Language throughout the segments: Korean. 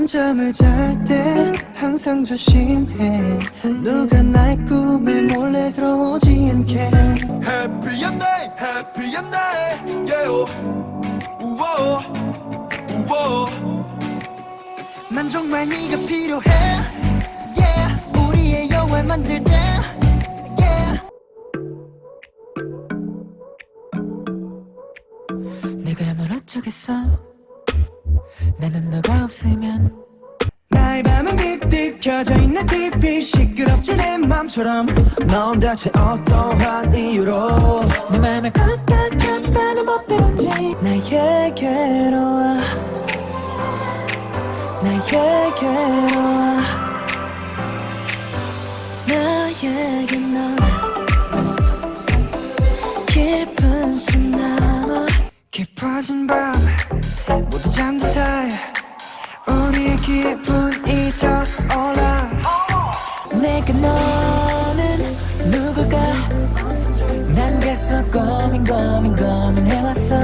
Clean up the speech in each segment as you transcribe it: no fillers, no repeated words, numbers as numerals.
잠을 잘 때 항상 조심해 누가 나의 꿈에 몰래 들어오지 않게 Happy and day, happy and day, yeah. 우와, 우와. 난 정말 네가 필요해 yeah. 우리의 영화를 만들 때 yeah. 내가 뭘 어쩌겠어 나는 너가 없으면 나의 밤은 딥딥 켜져있는 TV 시끄럽지 내 맘처럼 넌 대체 어떠한 이유로 내 맘을 껐다는 멋대로인지 나에게로 와 나에게로 와 나에게 넌 깊은 숨나무 깊어진 밤 모두 잠든 사이 우리의 기분이 떠올라 내가 너는 누굴까 난 계속 고민해왔어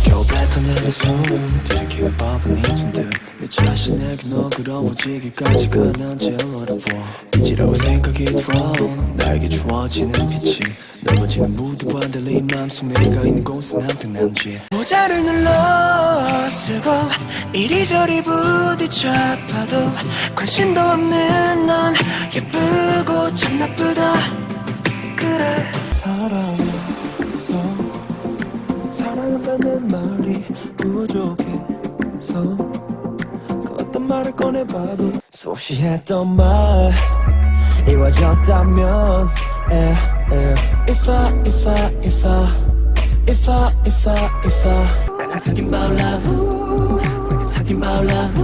겨우 뱉어내는 숨 들이키는 법은 잊은 듯내 자신에게 너그러워지기까지가 난 제일 어려워 이지라고 생각이 들어 나에게 주어지는 빛이 넓어지는 무드와 달리 맘속 내가 있는 곳은 항상 남지 모자를 눌러 쓰고 이리저리 부딪혀 아파도 관심도 없는 넌 예쁘고 참 나쁘다 그래 사랑한다는 말이 부족해서 그 어떤 말을 꺼내봐도 수없이 했던 말 이루어졌다면 If I I'm talking about love I'm talking about love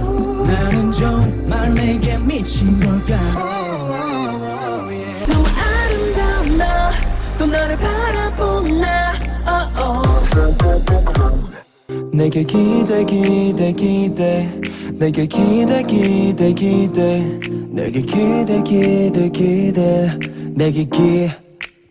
나는 정말 내게 미친 걸까 너무 아름다운 나 또 너를 바라본 나 내게 기대 내게 기대 내게 기대 내게 기대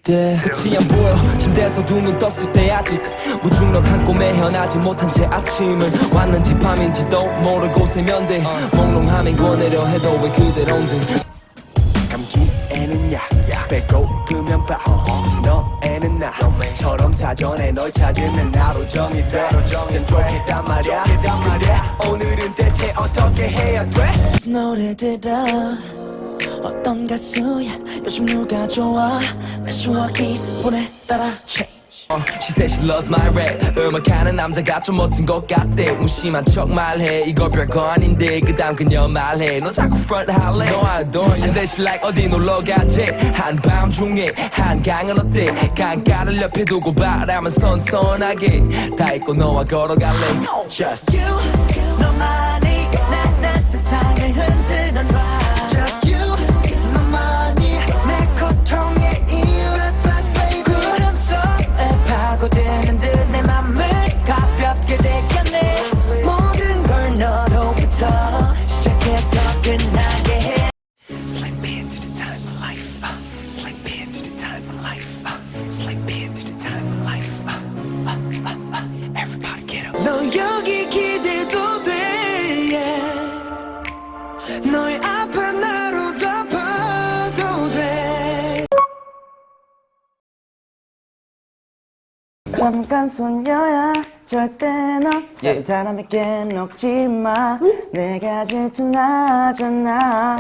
끝이 안 보여 침대에서 두 눈 떴을 때 아직 무중력한 꿈에 헤어나지 못한 채 아침은 왔는지 밤인지도 모르고 세면대 몽롱함엔 권하려 해도 왜 그대로인데 감기에는 약 빼고 끄면 밥 너에는 나처럼 사전에 널 찾으면 하루 종일 됐으면 좋겠단 말야 근데 오늘은 대체 어떻게 해야 돼 노래 들어 어떤 가수야 요즘 누가 좋아 날 좋아하기 보내 따라 change She said she loves my rap 음악하는 남자가 좀 멋진 것 같대 무심한 척 말해 이거 별거 아닌데 그 다음 그녀 말해 너 자꾸 front 할래 No I adore you And then she like 어디 놀러 가지 한밤중에 한강은 어때 강가를 옆에 두고 바람은 선선하게 다 잊고 너와 걸어갈래 Just You 너만이 난 세상을 흔드는 라 Just you 너만이 내 고통의 이유를 baby 구름 속에 파고드는 듯 내 맘을 가볍게 제껴내 모든 걸 너로부터 시작해서 끝나게 해 Slip into the time of life Slip into the time of life Slip into the time of life Everybody get up 너 여기 기대도 돼 yeah. 너의 앞에 나로 덮어도 돼 잠깐 소녀야 절대 넌 다른 사람에게 녹지 마 내가 질투나잖아